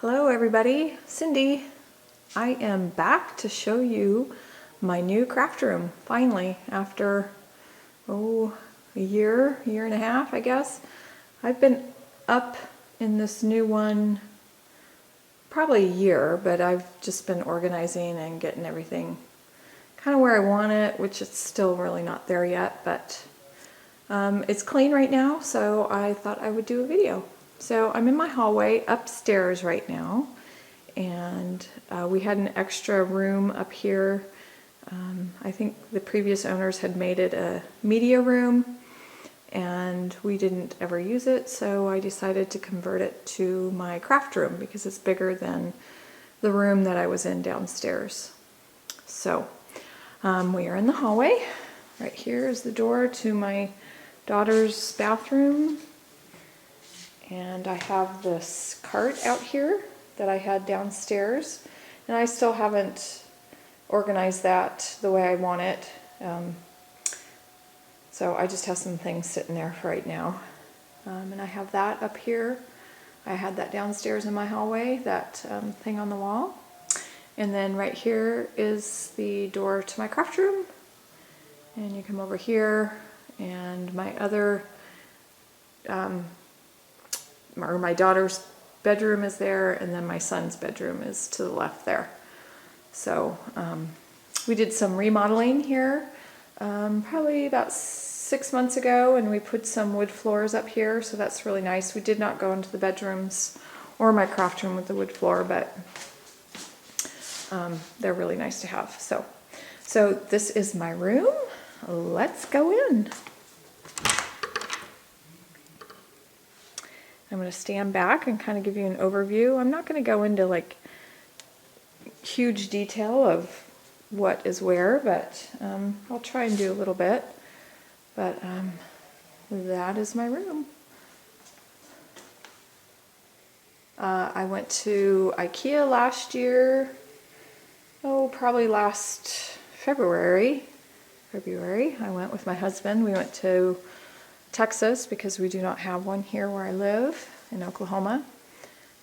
Hello everybody, Cindy. I am back to show you my new craft room, finally, after, a year and a half, I guess. I've been up in this new one probably a year, but I've just been organizing and getting everything kind of where I want it, which it's still really not there yet, but it's clean right now, so I thought I would do a video. So I'm in my hallway upstairs right now, and we had an extra room up here. I think the previous owners had made it a media room, and we didn't ever use it, so I decided to convert it to my craft room because it's bigger than the room that I was in downstairs. So we are in the hallway. Right here is the door to my daughter's bathroom. And I have this cart out here that I had downstairs, and I still haven't organized that the way I want it. So I just have some things sitting there for right now. And I have that up here. I had that downstairs in my hallway, that thing on the wall. And then right here is the door to my craft room. And you come over here, and my other my daughter's bedroom is there, and then my son's bedroom is to the left there. So we did some remodeling here probably about 6 months ago, and we put some wood floors up here, so that's really nice. We did not go into the bedrooms or my craft room with the wood floor, but they're really nice to have. So this is my room. Let's go in. I'm going to stand back and kind of give you an overview. I'm not going to go into like huge detail of what is where, but I'll try and do a little bit. But that is my room. I went to Ikea last year, probably last February. I went with my husband. We went to Texas because we do not have one here where I live in Oklahoma.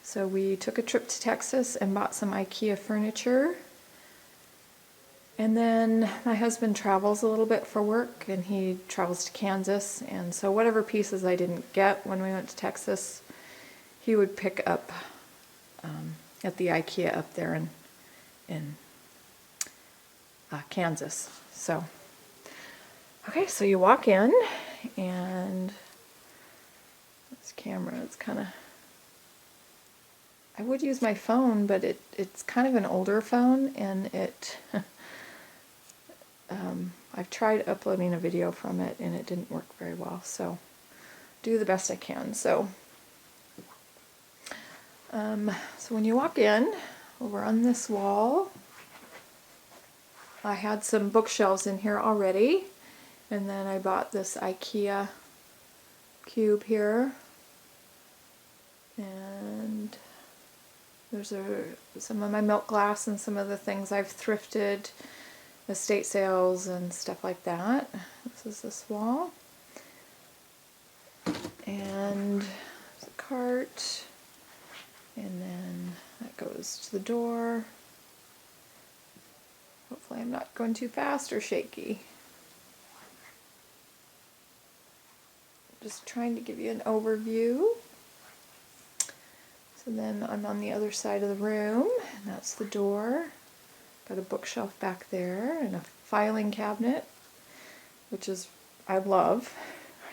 So we took a trip to Texas and bought some Ikea furniture. And then my husband travels a little bit for work, and he travels to Kansas, and so whatever pieces I didn't get when we went to Texas, he would pick up at the Ikea up there in Kansas. So okay, so you walk in, and this camera is kind of, I would use my phone, but it's kind of an older phone, and I've tried uploading a video from it, and it didn't work very well, so do the best I can. So when you walk in, over on this wall, I had some bookshelves in here already. And then I bought this Ikea cube here, and there's some of my milk glass and some of the things I've thrifted, estate sales and stuff like that. This is this wall, and there's a cart, and then that goes to the door. Hopefully I'm not going too fast or shaky. Just trying to give you an overview. So then I'm on the other side of the room, and that's the door. Got a bookshelf back there and a filing cabinet, which is, I love.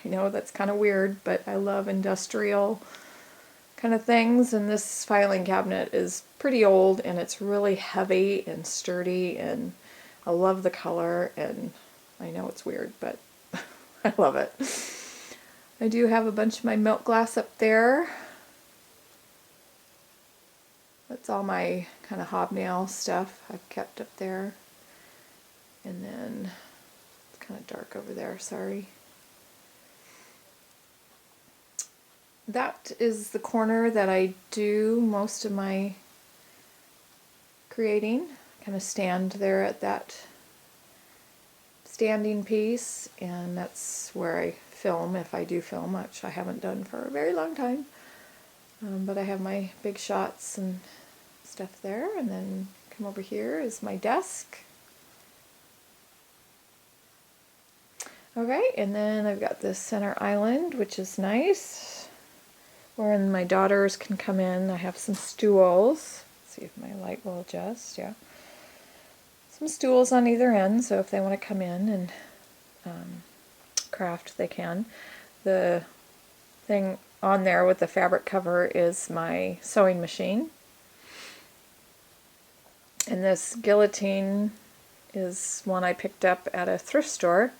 I know that's kind of weird, but I love industrial kind of things, and this filing cabinet is pretty old, and it's really heavy and sturdy, and I love the color, and I know it's weird, but I love it. I do have a bunch of my milk glass up there. That's all my kind of hobnail stuff I've kept up there. And then it's kind of dark over there, sorry. That is the corner that I do most of my creating. Kind of stand there at that standing piece, and that's where I film, if I do film, which I haven't done for a very long time. But I have my big shots and stuff there, and then come over here is my desk. Okay, and then I've got this center island, which is nice, wherein my daughters can come in. I have some stools. Let's see if my light will adjust. Yeah, some stools on either end, so if they want to come in and craft, they can. The thing on there with the fabric cover is my sewing machine. And this guillotine is one I picked up at a thrift store,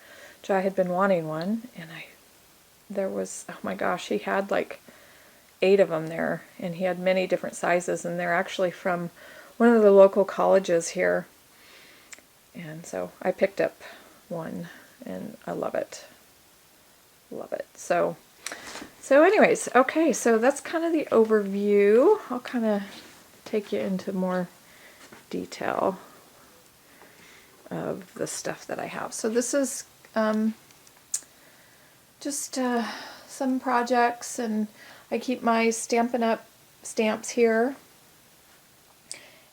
which I had been wanting one, and there was, oh my gosh, he had like 8 of them there, and he had many different sizes, and they're actually from one of the local colleges here. And so I picked up one, and I love it. Love it. So anyways, okay, so that's kind of the overview. I'll kind of take you into more detail of the stuff that I have. So this is just some projects, and I keep my Stampin' Up stamps here,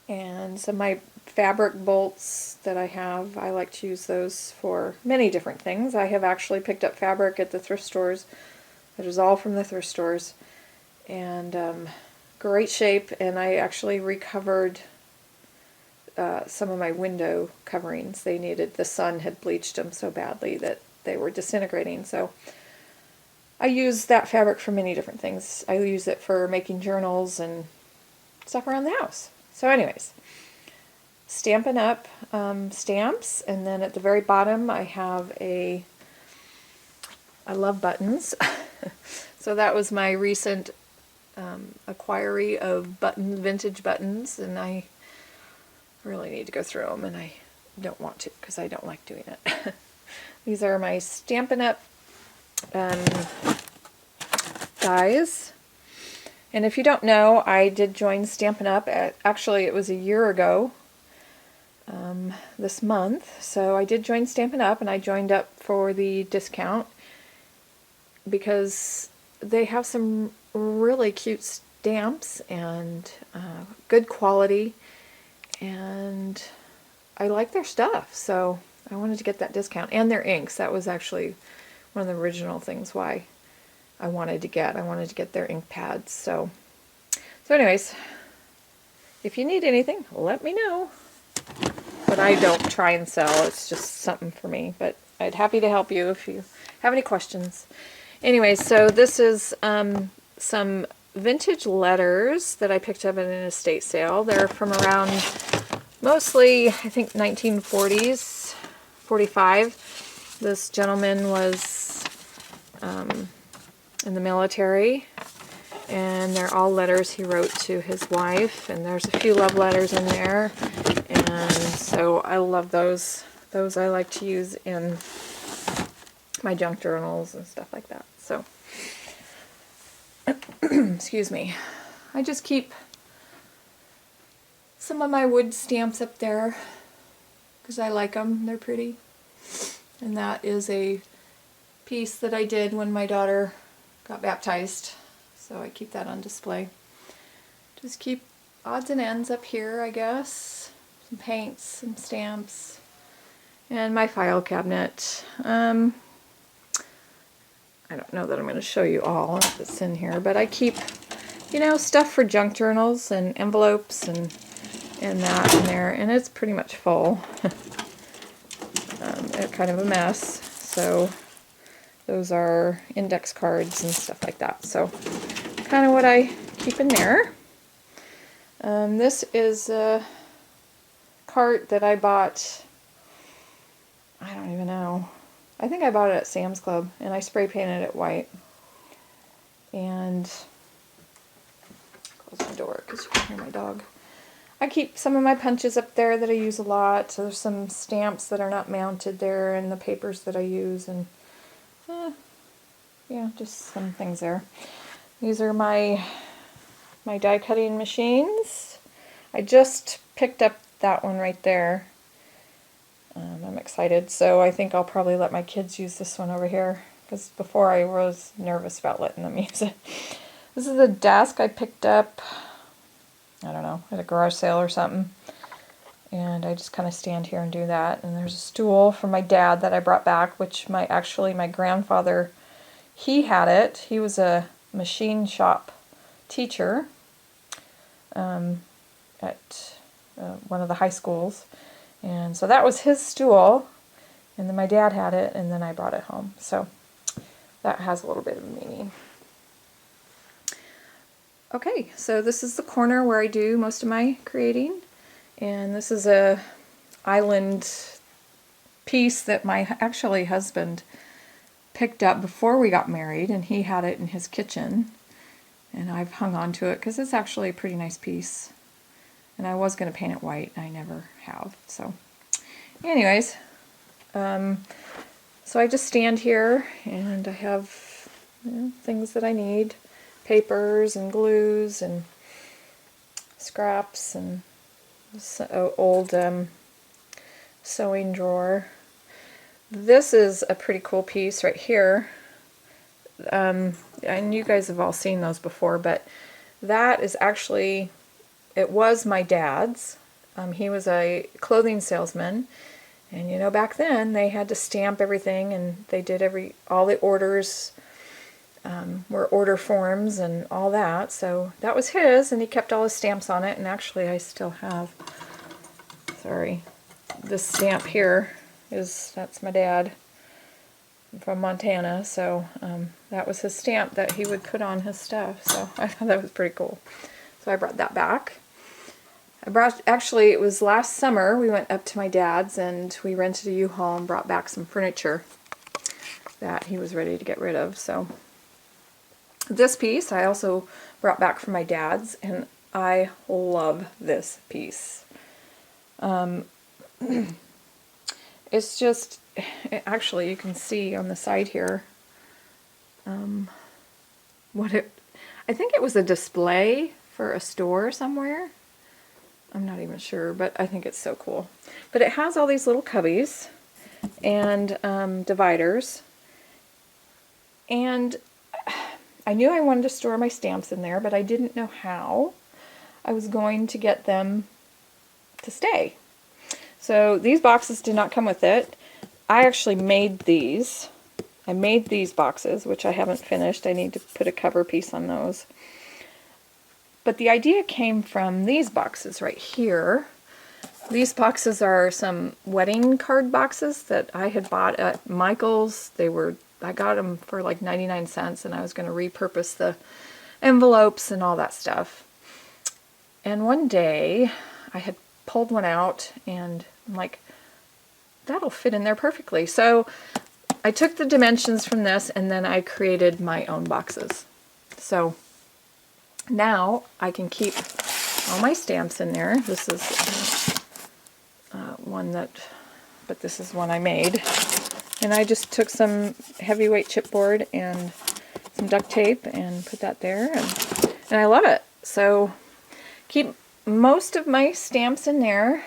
and some of my fabric bolts that I have. I like to use those for many different things. I have actually picked up fabric at the thrift stores that is all from the thrift stores, and great shape. And I actually recovered some of my window coverings. They needed, the sun had bleached them so badly that they were disintegrating. So I use that fabric for many different things. I use it for making journals and stuff around the house. So anyways, Stampin' Up stamps, and then at the very bottom I have I love buttons. So that was my recent acquiry of vintage buttons, and I really need to go through them, and I don't want to because I don't like doing it. These are my Stampin' Up dies. And if you don't know, I did join Stampin' Up. Actually, it was a year ago this month. So I did join Stampin' Up, and I joined up for the discount because they have some really cute stamps and good quality, and I like their stuff. So I wanted to get that discount, and their inks. That was actually one of the original things why I wanted to get their ink pads. So anyways, if you need anything, let me know. But I don't try and sell, it's just something for me. But I'd happy to help you if you have any questions. Anyway, so this is some vintage letters that I picked up at an estate sale. They're from around mostly, I think, 1940s, 45. This gentleman was in the military, and they're all letters he wrote to his wife, and there's a few love letters in there, and so I love those. Those I like to use in my junk journals and stuff like that. So, excuse me. I just keep some of my wood stamps up there because I like them. They're pretty. And that is a piece that I did when my daughter got baptized. So I keep that on display. Just keep odds and ends up here, I guess. Some paints, some stamps, and my file cabinet. I don't know that I'm going to show you all that's in here, but I keep, you know, stuff for junk journals and envelopes and that in there, and it's pretty much full. It's kind of a mess, so those are index cards and stuff like that. So kind of what I keep in there. This is a cart that I bought, I don't even know. I think I bought it at Sam's Club, and I spray painted it white. And close the door because you can hear my dog. I keep some of my punches up there that I use a lot. So there's some stamps that are not mounted there, and the papers that I use, and yeah, just some things there. These are my die cutting machines. I just picked up that one right there. I'm excited, so I think I'll probably let my kids use this one over here, because before I was nervous about letting them use it. This is a desk I picked up, I don't know, at a garage sale or something. And I just kind of stand here and do that. And there's a stool from my dad that I brought back, which actually my grandfather, he had it. He was a machine shop teacher at one of the high schools. And so that was his stool. And then my dad had it, and then I brought it home. So that has a little bit of meaning. Okay, so this is the corner where I do most of my creating. And this is a island piece that my husband picked up before we got married, and he had it in his kitchen. And I've hung on to it because it's actually a pretty nice piece. And I was going to paint it white, I never have. So anyways, so I just stand here and I have things that I need. Papers and glues and scraps and this old sewing drawer. This is a pretty cool piece right here. And you guys have all seen those before, but that is actually, it was my dad's. He was a clothing salesman, and you know, back then they had to stamp everything, and they did all the orders were order forms and all that. So that was his, and he kept all his stamps on it. And actually I still have, sorry, this stamp here that's my dad from Montana. So that was his stamp that he would put on his stuff. So I thought that was pretty cool. So I brought that back. Actually, it was last summer, we went up to my dad's and we rented a U-Haul and brought back some furniture that he was ready to get rid of. So this piece I also brought back from my dad's, and I love this piece. It's just, actually you can see on the side here I think it was a display for a store somewhere. I'm not even sure, but I think it's so cool. But it has all these little cubbies and dividers, and I knew I wanted to store my stamps in there, but I didn't know how I was going to get them to stay. So these boxes did not come with it. I actually made these. I made these boxes, which I haven't finished. I need to put a cover piece on those. But the idea came from these boxes right here. These boxes are some wedding card boxes that I had bought at Michael's. I got them for like 99 cents, and I was going to repurpose the envelopes and all that stuff. And one day I had pulled one out, and I'm like, that'll fit in there perfectly. So I took the dimensions from this, and then I created my own boxes. So now I can keep all my stamps in there. This is but this is one I made. And I just took some heavyweight chipboard and some duct tape and put that there, and I love it. So keep most of my stamps in there,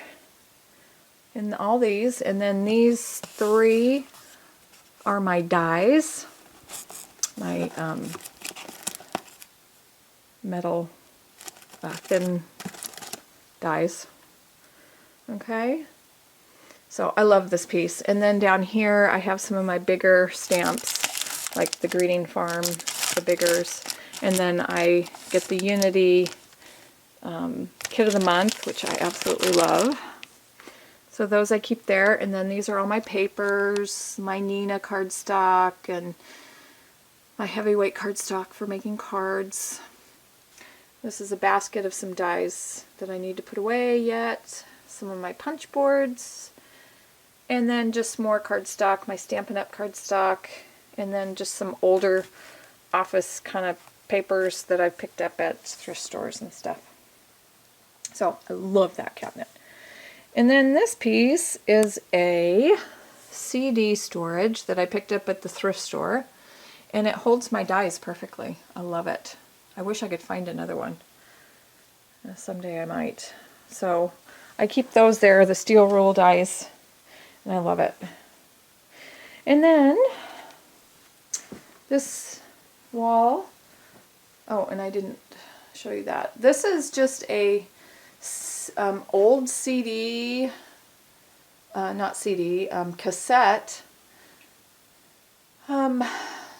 in all these, and then these three are my dies, my metal thin dies. Okay, so I love this piece. And then down here I have some of my bigger stamps, like the Greeting Farm, the biggers, and then I get the Unity Kit of the Month, which I absolutely love. So those I keep there, and then these are all my papers, my Nina cardstock, and my heavyweight cardstock for making cards. This is a basket of some dies that I need to put away yet, some of my punch boards, and then just more cardstock, my Stampin' Up cardstock, and then just some older office kind of papers that I've picked up at thrift stores and stuff. So I love that cabinet. And then this piece is a CD storage that I picked up at the thrift store, and it holds my dies perfectly. I love it. I wish I could find another one. Someday I might. So I keep those there, the steel rule dies, and I love it. And then this wall Oh, and I didn't show you that. This is just a old CD, not CD, cassette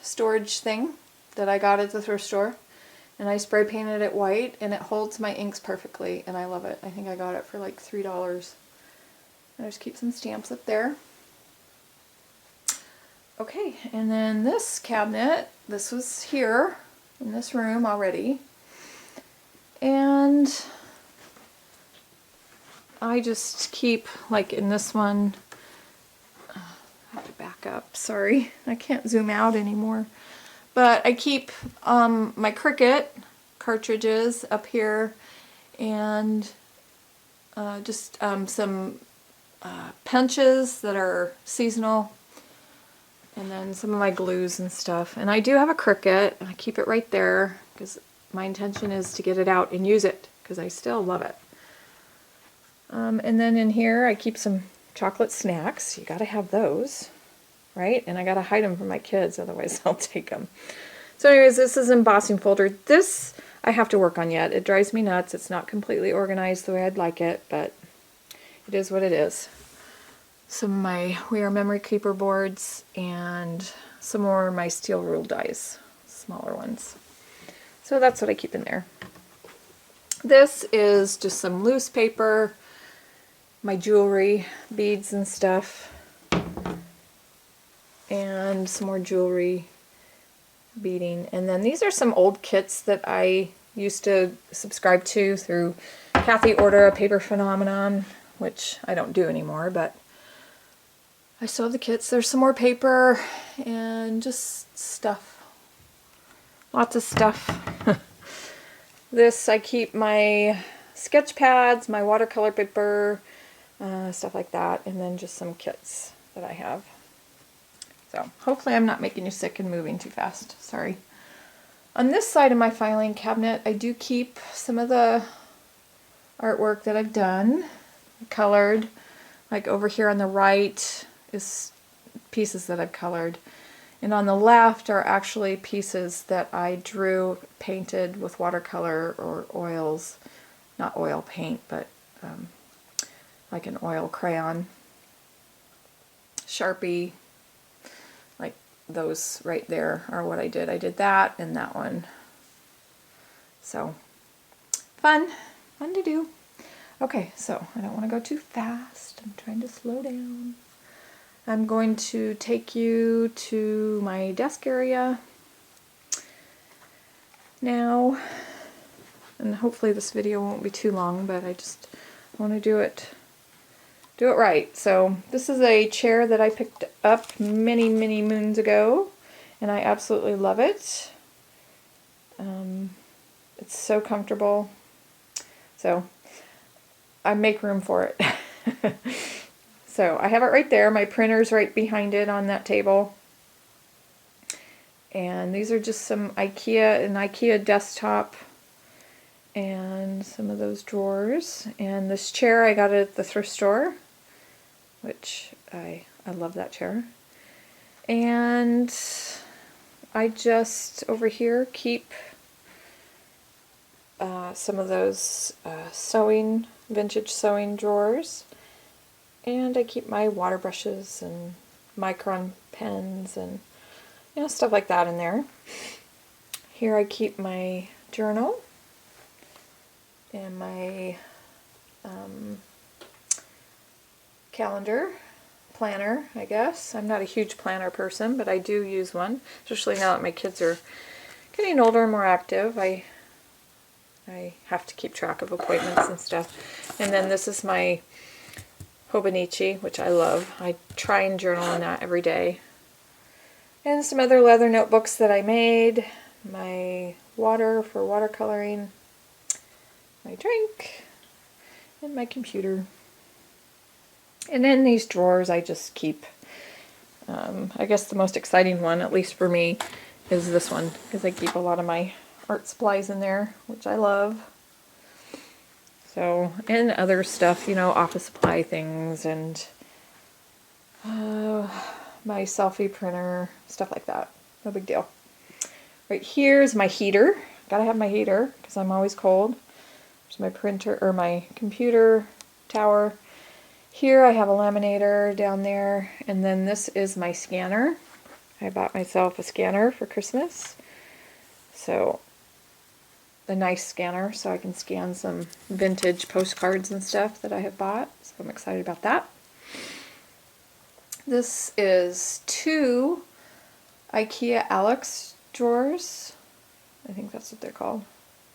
storage thing that I got at the thrift store. And I spray painted it white, and it holds my inks perfectly, and I love it. I think I got it for like $3. I just keep some stamps up there. Okay, and then this cabinet, this was here in this room already. And I just keep, like in this one, I have to back up, sorry. I can't zoom out anymore. But I keep my Cricut cartridges up here, and just some punches that are seasonal, and then some of my glues and stuff. And I do have a Cricut, and I keep it right there because my intention is to get it out and use it because I still love it. And then in here I keep some chocolate snacks. You gotta have those, right? And I gotta hide them from my kids, otherwise I'll take them. So anyways, this is an embossing folder. This I have to work on yet. It drives me nuts. It's not completely organized the way I'd like it, but it is what it is. Some of my We Are Memory Keeper boards and some more of my steel rule dies, smaller ones. So that's what I keep in there. This is just some loose paper, my jewelry, beads and stuff, and some more jewelry, beading. And then these are some old kits that I used to subscribe to through Kathy Order, A Paper Phenomenon, which I don't do anymore, but I still have the kits. There's some more paper and just stuff. Lots of stuff. This, I keep my sketch pads, my watercolor paper, stuff like that, and then just some kits that I have. So hopefully I'm not making you sick and moving too fast. Sorry. On this side of my filing cabinet, I do keep some of the artwork that I've done, colored. Like over here on the right is pieces that I've colored. And on the left are actually pieces that I drew, painted with watercolor or oils. Not oil paint, but like an oil crayon. Sharpie. Like those right there are what I did. I did that and that one. So, fun to do. Okay, so I don't want to go too fast. I'm trying to slow down. I'm going to take you to my desk area now, and hopefully this video won't be too long, but I just want to do it right. So this is a chair that I picked up many moons ago, and I absolutely love it. It's so comfortable. So I make room for it. So I have it right there. My printer's right behind it on that table. And these are just some an Ikea desktop and some of those drawers. And this chair I got it at the thrift store, which I love that chair. And I just over here keep some of those vintage sewing drawers. And I keep my water brushes and micron pens and stuff like that in there. Here I keep my journal and my calendar, planner, I guess. I'm not a huge planner person, but I do use one, especially now that my kids are getting older and more active. I have to keep track of appointments and stuff. And then this is my Hobonichi, which I love. I try and journal in that every day. And some other leather notebooks that I made. My water for watercoloring. My drink. And my computer. And then these drawers I just keep. I guess the most exciting one, at least for me, is this one. Because I keep a lot of my art supplies in there, which I love. So, and other stuff, office supply things and my selfie printer, stuff like that. No big deal. Right here is my heater. Gotta have my heater because I'm always cold. There's my printer or my computer tower. Here I have a laminator down there, and then this is my scanner. I bought myself a scanner for Christmas. So, a nice scanner so I can scan some vintage postcards and stuff that I have bought. So I'm excited about that. This is 2 Ikea Alex drawers. I think that's what they're called.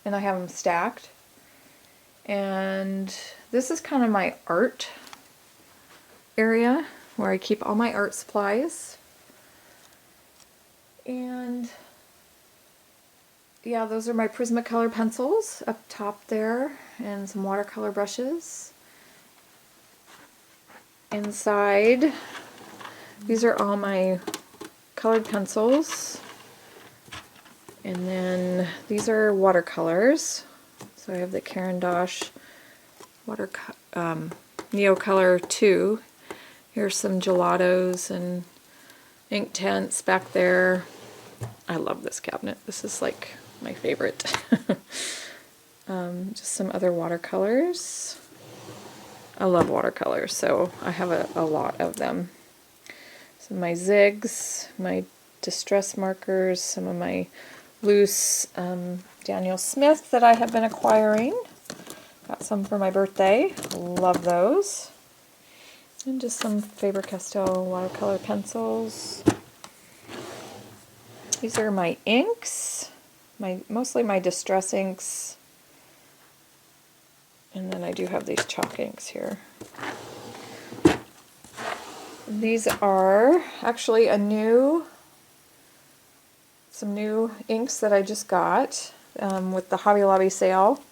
And I have them stacked. And this is kind of my art area where I keep all my art supplies. And yeah, those are my Prismacolor pencils up top there, and some watercolor brushes. Inside, these are all my colored pencils. And then these are watercolors. So I have the Caran d'Ache Neocolor 2. Here's some gelatos and ink tints back there. I love this cabinet. This is like my favorite. Just some other watercolors. I love watercolors, so I have a lot of them. Some of my zigs, my distress markers, some of my loose Daniel Smith that I have been acquiring. Got some for my birthday. Love those. And just some Faber-Castell watercolor pencils. These are my inks, mostly my distress inks. And then I do have these chalk inks here. These are actually some new inks that I just got with the Hobby Lobby sale.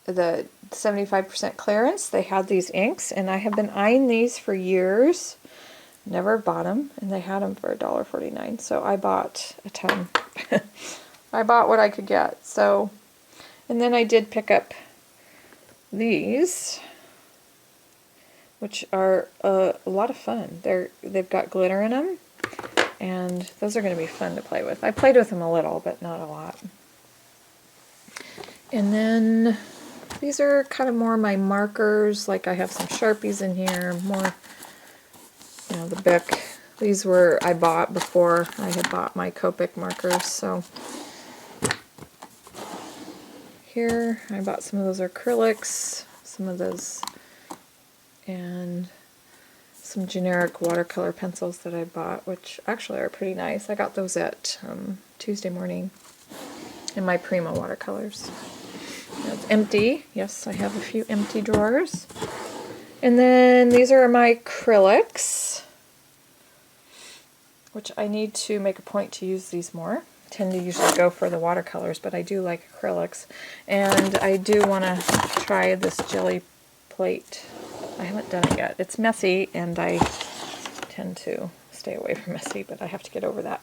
The 75% clearance, they had these inks, and I have been eyeing these for years. Never bought them, and they had them for $1.49, so I bought a ton. I bought what I could get. So, and then I did pick up these, which are a lot of fun. They've got glitter in them, and those are going to be fun to play with. I played with them a little, but not a lot. And then these are kind of more my markers. Like I have some Sharpies in here, more, you know, the Bic. These were I bought before I had bought my Copic markers. So here I bought some of those acrylics, some of those, and some generic watercolor pencils that I bought, which actually are pretty nice. I got those at Tuesday morning in my Prima watercolors. It's empty. Yes, I have a few empty drawers. And then these are my acrylics, which I need to make a point to use these more. I tend to usually go for the watercolors, but I do like acrylics. And I do want to try this jelly plate. I haven't done it yet. It's messy, and I tend to stay away from messy, but I have to get over that.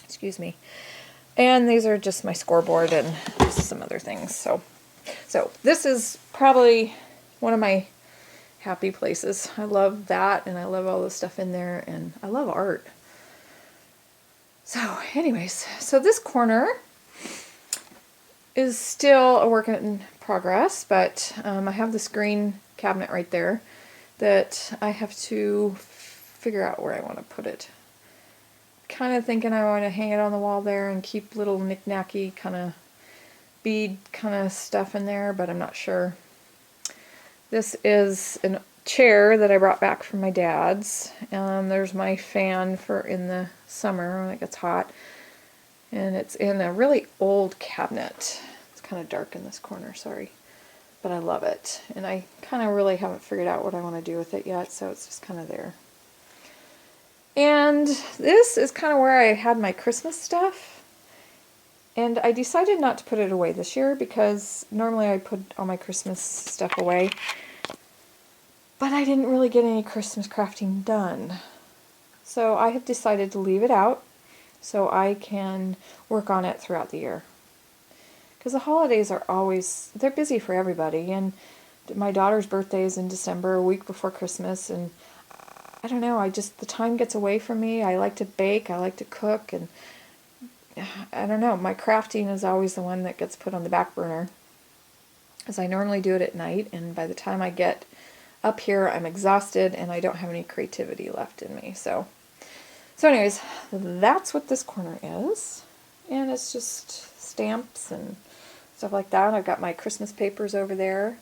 Excuse me. And these are just my scoreboard and just some other things. So this is probably one of my happy places. I love that, and I love all the stuff in there, and I love art. So anyways, so this corner is still a work in progress, but I have this green cabinet right there that I have to figure out where I want to put it. Kind of thinking I want to hang it on the wall there and keep little knick-knacky kind of bead kind of stuff in there, but I'm not sure. This is a chair that I brought back from my dad's. There's my fan for in the summer when it gets hot, and it's in a really old cabinet. It's kind of dark in this corner, sorry, but I love it, and I kind of really haven't figured out what I want to do with it yet, so it's just kind of there. And this is kind of where I had my Christmas stuff, and I decided not to put it away this year because normally I put all my Christmas stuff away, but I didn't really get any Christmas crafting done. So I have decided to leave it out so I can work on it throughout the year. Because the holidays are always, they're busy for everybody, and my daughter's birthday is in December, a week before Christmas, and I don't know, the time gets away from me. I like to bake, I like to cook, and I don't know, my crafting is always the one that gets put on the back burner, as I normally do it at night, and by the time I get up here I'm exhausted and I don't have any creativity left in me. So anyways, that's what this corner is, and it's just stamps and stuff like that. I've got my Christmas papers over there,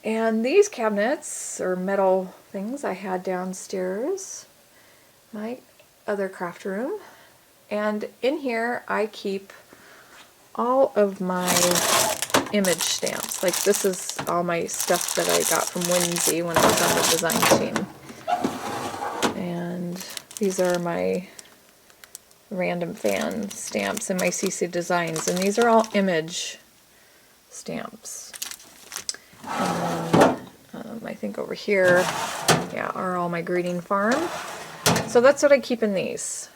and these cabinets or metal things I had downstairs, my other craft room. And in here I keep all of my image stamps. Like, this is all my stuff that I got from Lindy when I was on the design team. And these are my random fan stamps and my CC Designs. And these are all image stamps. And then I think over here, yeah, are all my greeting farm. So that's what I keep in these.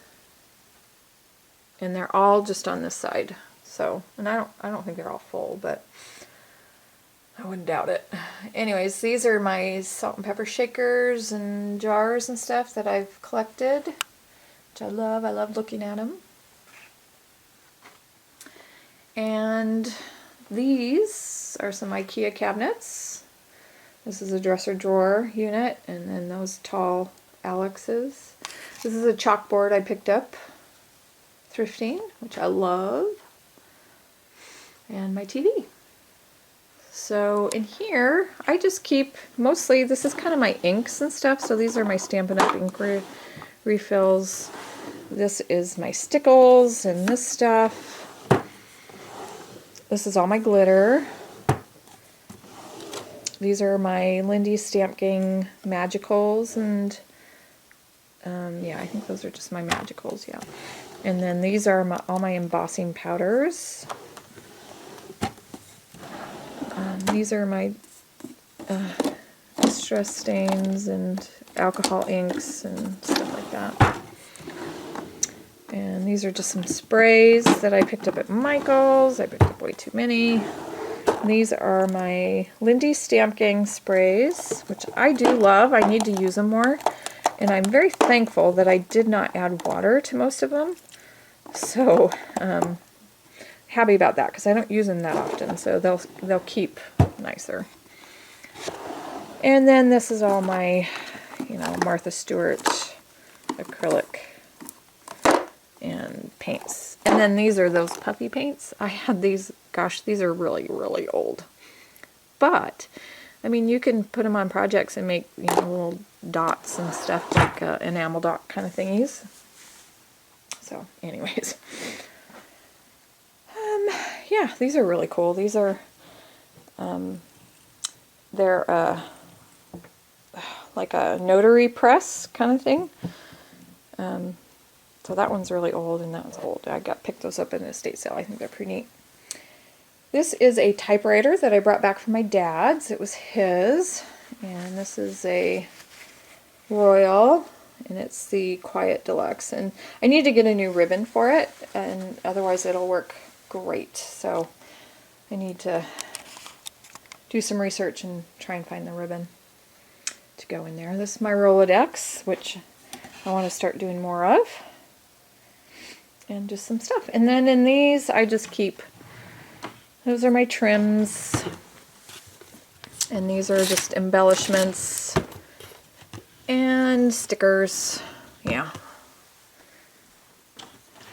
And they're all just on this side. So, and I don't think they're all full, but I wouldn't doubt it. Anyways, these are my salt and pepper shakers and jars and stuff that I've collected, which I love. I love looking at them. And these are some Ikea cabinets. This is a dresser drawer unit, and then those tall Alex's. This is a chalkboard I picked up thrifting, which I love. And my TV. So in here, I just keep, mostly, this is kind of my inks and stuff, so these are my Stampin' Up! Ink refills. This is my stickles and this stuff. This is all my glitter. These are my Lindy Stamp Gang Magicals, and yeah, I think those are just my Magicals, yeah. And then these are all my embossing powders. These are my distress stains and alcohol inks and stuff like that. And these are just some sprays that I picked up at Michael's. I picked up way too many. And these are my Lindy Stamp Gang sprays, which I do love. I need to use them more. And I'm very thankful that I did not add water to most of them. So, happy about that, because I don't use them that often, so they'll keep nicer. And then this is all my, you know, Martha Stewart acrylic and paints. And then these are those puffy paints. I had these, gosh, these are really, really old. But, I mean, you can put them on projects and make, you know, little dots and stuff, like enamel dot kind of thingies. So, anyways. Yeah, these are really cool. These are, they're like a notary press kind of thing. So that one's really old and that one's old. I picked those up in an estate sale. I think they're pretty neat. This is a typewriter that I brought back from my dad's. It was his. And this is a Royal, and it's the Quiet Deluxe. And I need to get a new ribbon for it, and otherwise it'll work great. So I need to do some research and try and find the ribbon to go in there. This is my Rolodex, which I want to start doing more of. And just some stuff. And then in these, I just keep, those are my trims. And these are just embellishments and stickers. Yeah.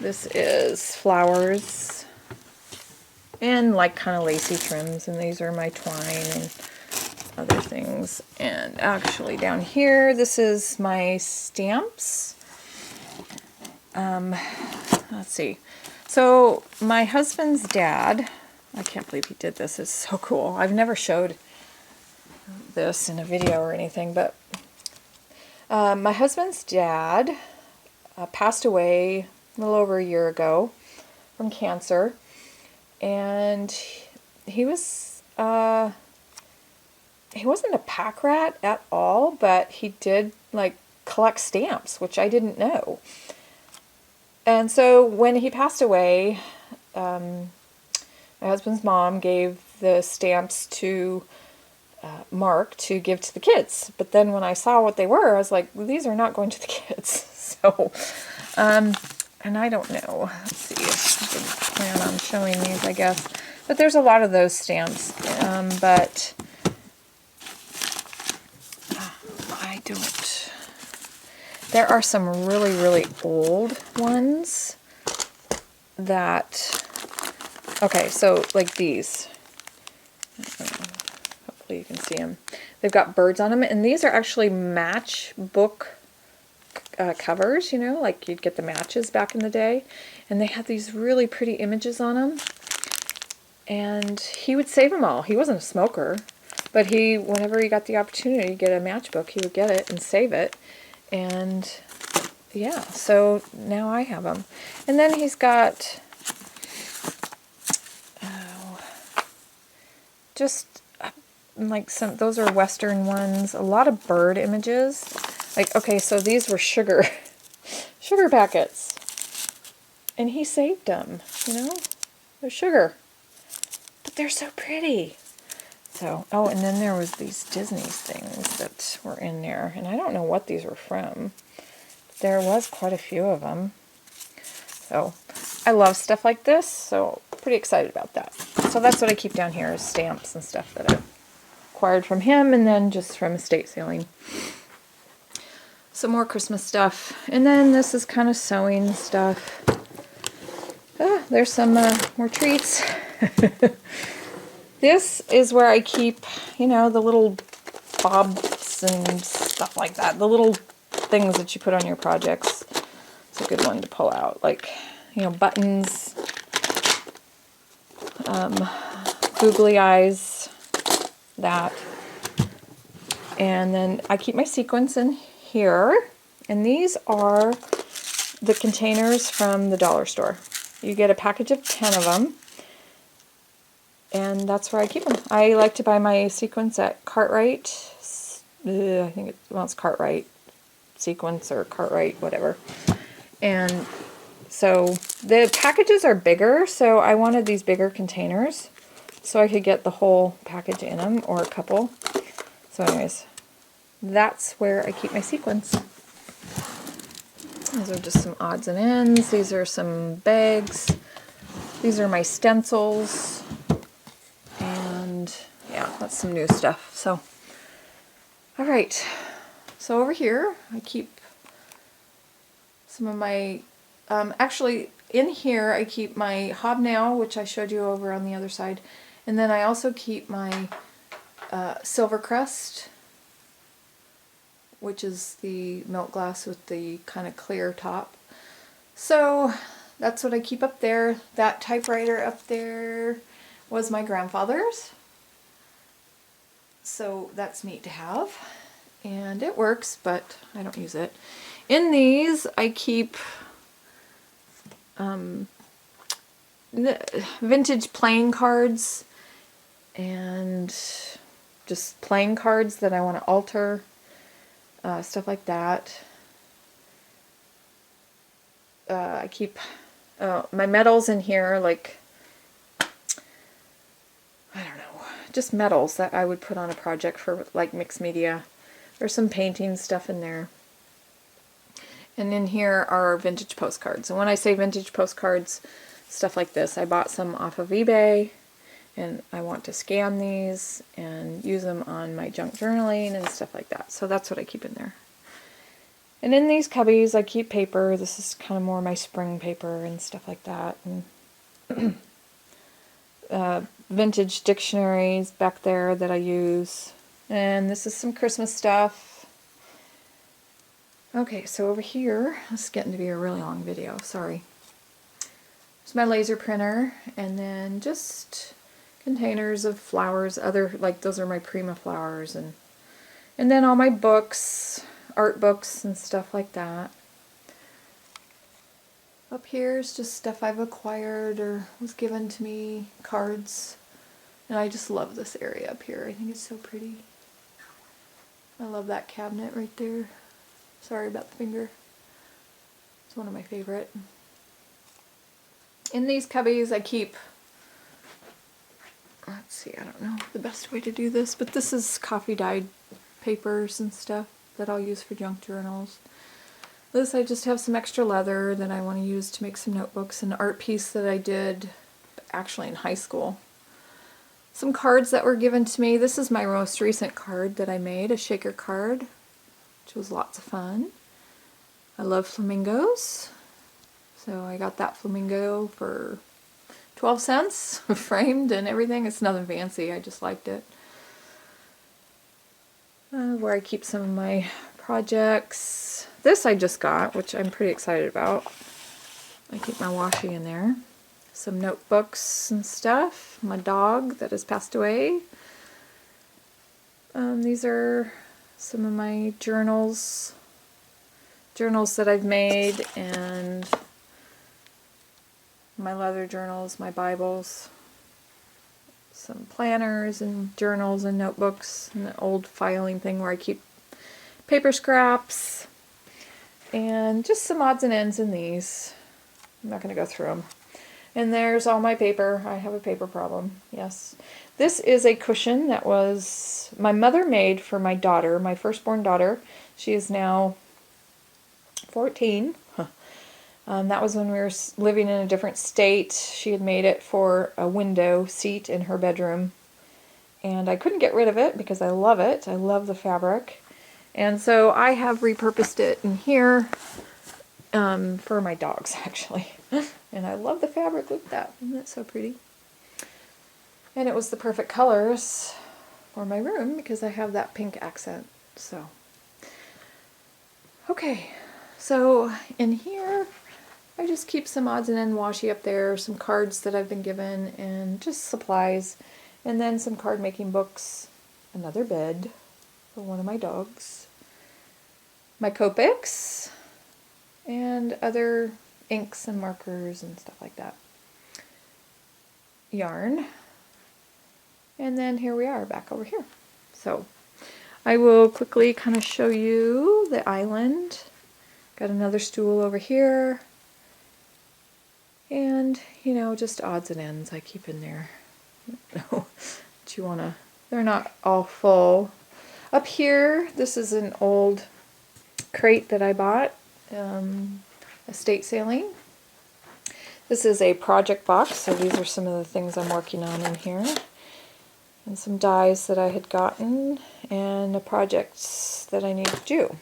This is flowers and like kind of lacy trims. And these are my twine and other things. And actually down here, this is my stamps. Let's see. So my husband's dad, I can't believe he did this. It's so cool. I've never showed this in a video or anything, but my husband's dad passed away a little over a year ago from cancer, and he was he wasn't a pack rat at all, but he did like collect stamps, which I didn't know. And so when he passed away, my husband's mom gave the stamps to Mark to give to the kids. But then when I saw what they were, I was like, well, these are not going to the kids. So and I don't know. Let's see. I didn't plan on showing these, I guess. But there's a lot of those stamps. But I don't. There are some really, really old ones that... Okay, so like these. Hopefully you can see them. They've got birds on them, and these are actually matchbook covers, you know, like you'd get the matches back in the day. And they had these really pretty images on them. And he would save them all. He wasn't a smoker, but whenever he got the opportunity to get a matchbook, he would get it and save it. And yeah, so now I have them. And then he's got just like those are Western ones, a lot of bird images. Like, okay, so these were sugar packets. And he saved them, you know? They're sugar. But they're so pretty. So, oh, and then there was these Disney things that were in there. And I don't know what these were from. There was quite a few of them. So, I love stuff like this. So, pretty excited about that. So that's what I keep down here is stamps and stuff that I've acquired from him. And then just from estate sailing. Some more Christmas stuff. And then this is kind of sewing stuff. There's some more treats. This is where I keep, you know, the little bobs and stuff like that. The little things that you put on your projects. It's a good one to pull out. Like, you know, buttons, googly eyes, that. And then I keep my sequins in here. And these are the containers from the dollar store. You get a package of 10 of them. And that's where I keep them. I like to buy my sequins at Cartwright. I think it's Cartwright sequence or Cartwright, whatever. And so the packages are bigger, so I wanted these bigger containers so I could get the whole package in them, or a couple. So anyways, that's where I keep my sequins. These are just some odds and ends. These are some bags. These are my stencils. And yeah, that's some new stuff. So, all right. So over here, I keep some of my, actually in here I keep my hobnail, which I showed you over on the other side. And then I also keep my silver crest, which is the milk glass with the kind of clear top. So that's what I keep up there. That typewriter up there was my grandfather's. So that's neat to have. And it works, but I don't use it. In these, I keep vintage playing cards and just playing cards that I want to alter. Stuff like that. I keep my medals in here, like, I don't know, just medals that I would put on a project for like mixed media. There's some painting stuff in there. And in here are vintage postcards. And when I say vintage postcards, stuff like this, I bought some off of eBay. And I want to scan these and use them on my junk journaling and stuff like that. So that's what I keep in there. And in these cubbies, I keep paper. This is kind of more my spring paper and stuff like that. And vintage dictionaries back there that I use. And this is some Christmas stuff. Okay, so over here, this is getting to be a really long video, sorry. It's my laser printer, and then just containers of flowers, like those are my Prima flowers, and then all my books, art books and stuff like that. Up here is just stuff I've acquired or was given to me, cards, and I just love this area up here. I think it's so pretty. I love that cabinet right there. Sorry about the finger. It's one of my favorite. In these cubbies I keep, let's see, I don't know the best way to do this, but this is coffee dyed papers and stuff that I'll use for junk journals. This, I just have some extra leather that I want to use to make some notebooks, an art piece that I did actually in high school. Some cards that were given to me. This is my most recent card that I made, a shaker card, which was lots of fun. I love flamingos, so I got that flamingo for 12 cents, framed and everything. It's nothing fancy, I just liked it. Where I keep some of my projects. This I just got, which I'm pretty excited about. I keep my washi in there. Some notebooks and stuff. My dog that has passed away. These are some of my journals that I've made, and my leather journals, my Bibles, some planners and journals and notebooks, and the old filing thing where I keep paper scraps, and just some odds and ends in these. I'm not going to go through them. And there's all my paper. I have a paper problem, yes. This is a cushion that was my mother made for my daughter, my firstborn daughter. She is now 14. That was when we were living in a different state. She had made it for a window seat in her bedroom. And I couldn't get rid of it because I love it. I love the fabric. And so I have repurposed it in here for my dogs, actually. And I love the fabric. Look at that. Isn't that so pretty? And it was the perfect colors for my room because I have that pink accent. So, okay. So in here, I just keep some odds and end washi up there, some cards that I've been given, and just supplies. And then some card making books, another bed for one of my dogs, my Copics, and other inks and markers and stuff like that. Yarn. And then here we are back over here. So I will quickly kind of show you the island. Got another stool over here. And, you know, just odds and ends I keep in there. No, but you want to, they're not all full. Up here, this is an old crate that I bought, estate sailing. This is a project box, so these are some of the things I'm working on in here. And some dies that I had gotten, and the projects that I need to do.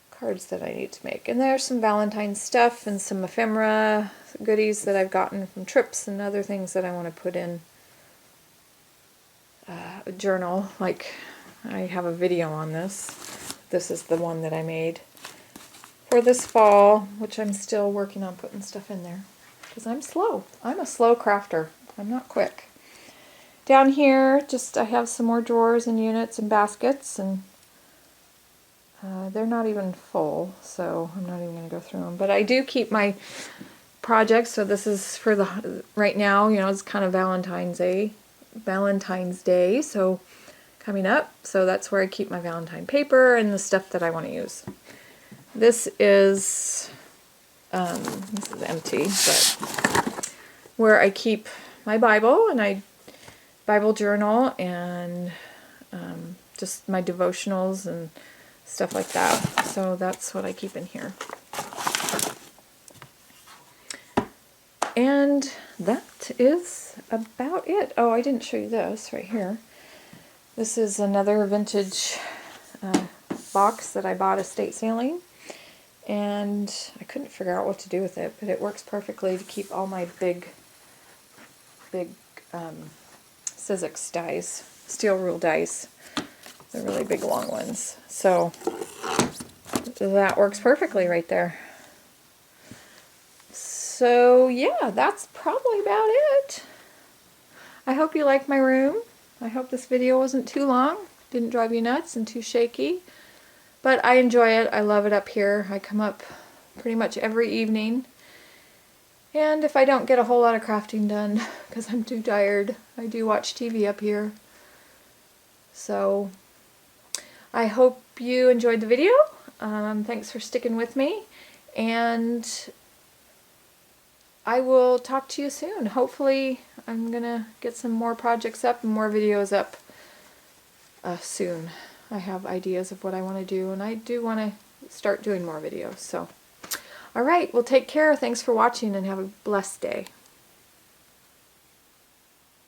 Cards that I need to make. And there's some Valentine's stuff and some ephemera goodies that I've gotten from trips and other things that I want to put in a journal. Like, I have a video on this. This is the one that I made for this fall, which I'm still working on putting stuff in there. Because I'm slow. I'm a slow crafter. I'm not quick. Down here, just I have some more drawers and units and baskets, and they're not even full, so I'm not even going to go through them. But I do keep my projects, so this is for the, right now, you know, it's kind of Valentine's Day, so coming up, so that's where I keep my Valentine paper and the stuff that I want to use. This is empty, but where I keep my Bible, and Bible journal, and just my devotionals and stuff like that. So that's what I keep in here. And that is about it. Oh, I didn't show you this right here. This is another vintage box that I bought estate sailing. And I couldn't figure out what to do with it, but it works perfectly to keep all my big Sizzix dies, steel rule dies. The really big long ones. So that works perfectly right there. So yeah, that's probably about it. I hope you like my room. I hope this video wasn't too long, didn't drive you nuts and too shaky. But I enjoy it. I love it up here. I come up pretty much every evening. And if I don't get a whole lot of crafting done because I'm too tired, I do watch TV up here. So I hope you enjoyed the video. Thanks for sticking with me. And I will talk to you soon. Hopefully I'm going to get some more projects up and more videos up soon. I have ideas of what I want to do, and I do want to start doing more videos. So, all right, well, take care. Thanks for watching and have a blessed day.